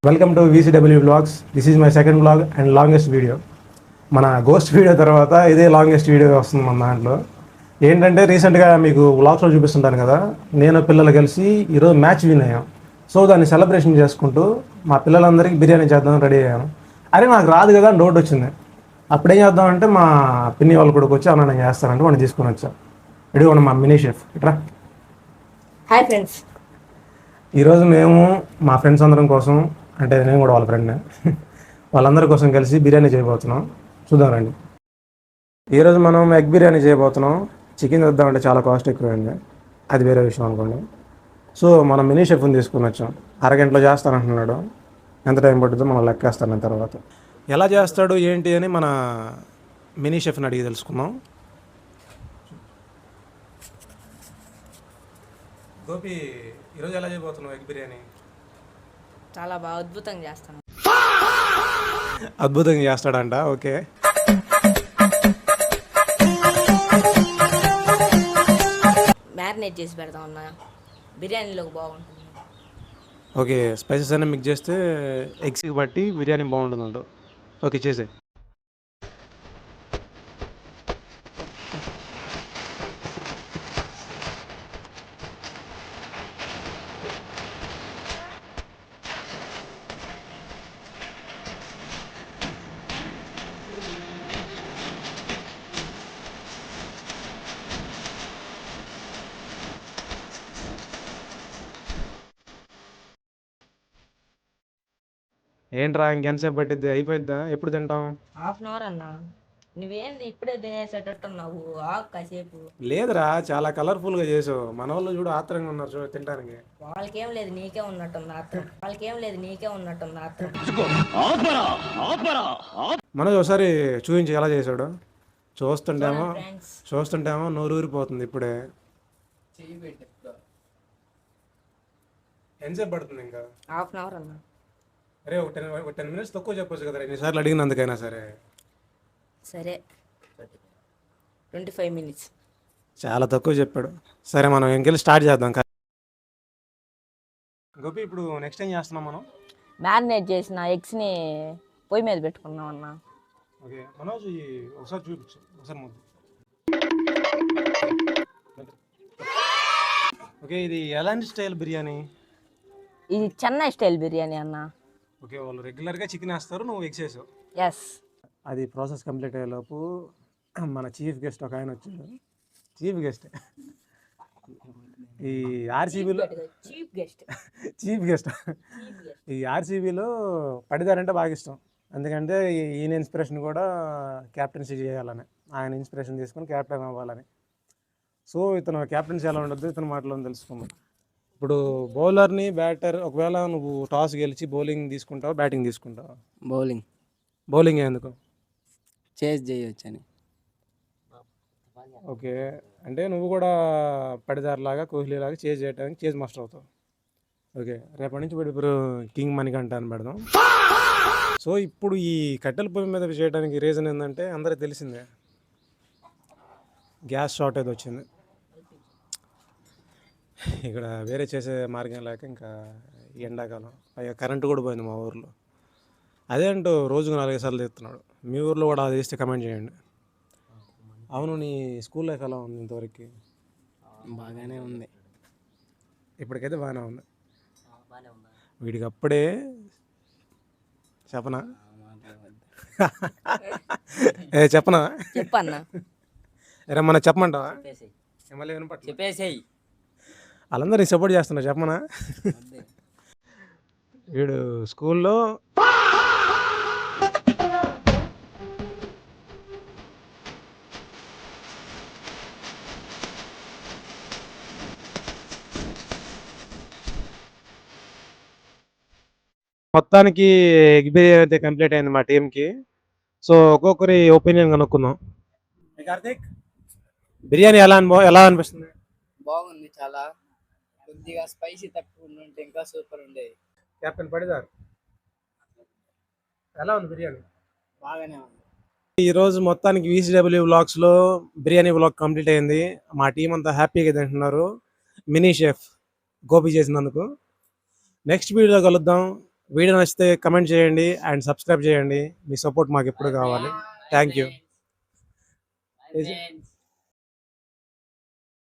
Welcome to VCW vlogs. This is my second vlog and longest video. మన ghost video తర్వాత ఇదే longest video వస్తుంది మన దాంట్లో. ఏంటంటే రీసెంట్గా మీకు వ్లాగ్స్లో చూపిస్తుంటాను కదా, నేను పిల్లలు కలిసి ఈరోజు మ్యాచ్ విన్ అయ్యాం. సో దాన్ని సెలబ్రేషన్ చేసుకుంటూ మా పిల్లలందరికీ బిర్యానీ చేద్దాం రెడీ అయ్యాను. అరే నాకు రాదు కదా అని డౌట్ వచ్చింది. అప్పుడేం చేద్దామంటే మా పిన్ని వాళ్ళు కూడా వచ్చి అన్న నేను చేస్తానంటే వాడిని తీసుకొని వచ్చాను. రెడీ ఉన్న మా మినీ షెఫ్ ఇట్రా. Hi friends. ఈరోజు మేము మా ఫ్రెండ్స్ అందరం కోసం, అంటే నేను కూడా వాళ్ళ ఫ్రెండ్నే, వాళ్ళందరి కోసం కలిసి బిర్యానీ చేయబోతున్నాం. చూద్దాం రండి. ఈరోజు మనం ఎగ్ బిర్యానీ చేయబోతున్నాం. చికెన్ తెద్దామంటే చాలా కాస్ట్ ఎక్కువైంది, అది వేరే విషయం అనుకోండి. సో మనం మినీ షెఫ్ని తీసుకుని వచ్చాం. అరగంటలో చేస్తానంటున్నాడు. ఎంత టైం పడుతుందో మనం లెక్కేస్తాను తర్వాత. ఎలా చేస్తాడు ఏంటి అని మన మినీ షెఫ్ని అడిగి తెలుసుకుందాం. గోపి, ఈరోజు ఎలా చేయబోతున్నావు ఎగ్ బిర్యానీ? చాలా బాగా అద్భుతంగా చేస్తాను. అద్భుతంగా చేస్తాడంట. ఓకే, మ్యారినేట్ చేసి పెడతాం అన్న, బిర్యానీలోకి బాగుంటుంది. ఓకే, స్పైసెస్ అన్నీ మిక్స్ చేస్తే ఎగ్స్కి బట్టి బిర్యానీ బాగుంటుందంట. ఓకే, చేసే. ఏంట్రా ఇంకెంతసేపు పట్టిద్ది? అయిపోయిద్దా? ఎప్పుడు తింటాం? హాఫ్ అన్ అవర్ అన్న. నువ్వేంది ఇప్పుడే తినేసేటట్టున్నావు? ఆకు కాసేపు. లేదురా, చాలా కలర్ఫుల్గా చేసావు. మన వాళ్ళు చూడు ఆత్రంగా ఉన్నారు చూడు తినడానికి. వాళ్ళకేం లేదు, నీకే ఉన్నట్టుంది ఆత్రం. మనోజ్ ఒకసారి చూపించి ఎలా చేసాడు. చూస్తుంటేమో ఫ్రెండ్స్, నోరు ఊరిపోతుంది ఇప్పుడే. ఎంతసేపు పడుతుంది ఇంకా? హాఫ్ అన్ అవర్ అన్న. అరే ఒక 10 మినిట్స్ తక్కువ చెప్పొచ్చు కదా, ఎన్నిసార్లు అడిగినందుకైనా సరే. సరే, 25 మినిట్స్. చాలా తక్కువ చెప్పాడు. సరే మనం ఇంకెళ్ళి స్టార్ట్ చేద్దాం. గోపి, ఇప్పుడు నెక్స్ట్ ఏం చేస్తున్నాం మనం? మ్యారినేట్ చేసిన ఎగ్స్ని పొయ్యి మీద పెట్టుకున్నాం అన్న. ఓకే మనోజ్, ఒకసారి చూపించు, ఒకసారి ముందు. ఓకే, ఇది ఎలాంటి స్టైల్ బిర్యానీ? ఇది చెన్నై స్టైల్ బిర్యానీ అన్న. ఓకే, వాళ్ళు రెగ్యులర్గా చికెన్ వేస్తారు, నువ్వు ఎగ్స్ వేసావు. ఎస్. అది ప్రాసెస్ కంప్లీట్ అయ్యేలోపు మన చీఫ్ గెస్ట్ ఒక ఆయన వచ్చాడు. చీఫ్ గెస్ట్ ఈ ఆర్సీబీలో చీఫ్ గెస్ట్ ఈ ఆర్సీబీలో పడిదారంటే బాగా ఇష్టం. ఎందుకంటే ఈయన ఇన్స్పిరేషన్ కూడా క్యాప్టెన్సీ చేయాలని, ఆయన ఇన్స్పిరేషన్ తీసుకొని క్యాప్టెన్ అవ్వాలని. సో ఇతను క్యాప్టెన్సీ ఎలా ఉండదు ఇతని మాటలో తెలుసుకుందాం. ఇప్పుడు బౌలర్ని బ్యాటర్, ఒకవేళ నువ్వు టాస్ గెలిచి బౌలింగ్ తీసుకుంటావా బ్యాటింగ్ తీసుకుంటావా? బౌలింగ్ ఎందుకు? చేజ్ చేయొచ్చని. ఓకే, అంటే నువ్వు కూడా పడిదారులాగా కోహ్లీ లాగా చేజ్ చేయడానికి చేజ్ మాస్టర్ అవుతావు. ఓకే, రేపటి నుంచి ఇప్పుడు కింగ్ మణికంఠ అని పెడదాం. సో ఇప్పుడు ఈ కట్టెల పొయ్యి మీద చేయడానికి రీజన్ ఏంటంటే అందరికీ తెలిసిందే, గ్యాస్ షార్టేజ్ వచ్చింది ఇక్కడ. వేరే చేసే మార్గం లేక ఇంకా ఎండాకాలం, పైగా కరెంటు కూడా పోయింది మా ఊర్లో. అదే అంటూ రోజుకు 4 సార్లు తెస్తున్నాడు. మీ ఊర్లో కూడా అది చేస్తే కమెంట్ చేయండి. అవును, నీ స్కూల్ లైఫ్ ఎలా ఉంది ఇంతవరకు? బాగానే ఉంది. ఇప్పటికైతే బాగానే ఉంది. వీడికి అప్పుడే చెప్పనా? చెప్పనా? చెప్పన్నా. అరే మన చెప్పమంటావా? మళ్ళీ వినపట్లేదు. చెప్పేసేయి. వాళ్ళందరూ సపోర్ట్ చేస్తున్నారు, చెప్పమనా? వీడు స్కూల్లో మొత్తానికి ఎగ్ బిర్యానీ అయితే కంప్లీట్ అయింది మా టీంకి. సో ఒక్కొక్కరి ఒపీనియన్ కనుక్కుందాం. కార్తీక్, బిర్యానీ ఎలా అనిపిస్తుంది? బాగుంది, చాలా. కొద్దిగా స్పైసీ తక్కువ ఉంటే ఇంకా సూపర్ ఉండేది. కెప్టెన్ పడిదారు, ఎలా ఉంది బిర్యానీ? బాగానే ఉంది. ఈరోజు మొత్తానికి VCW వ్లాగ్స్లో బిర్యానీ వ్లాగ్ కంప్లీట్ అయింది. మా టీం అంతా హ్యాపీగా తింటున్నారు మినీ షెఫ్ గోపి చేసినందుకు. నెక్స్ట్ వీడియోలో కలుద్దాం. వీడియో నచ్చితే కమెంట్ చేయండి అండ్ సబ్స్క్రైబ్ చేయండి. మీ సపోర్ట్ మాకు ఎప్పుడు కావాలి. Thank you. Friends.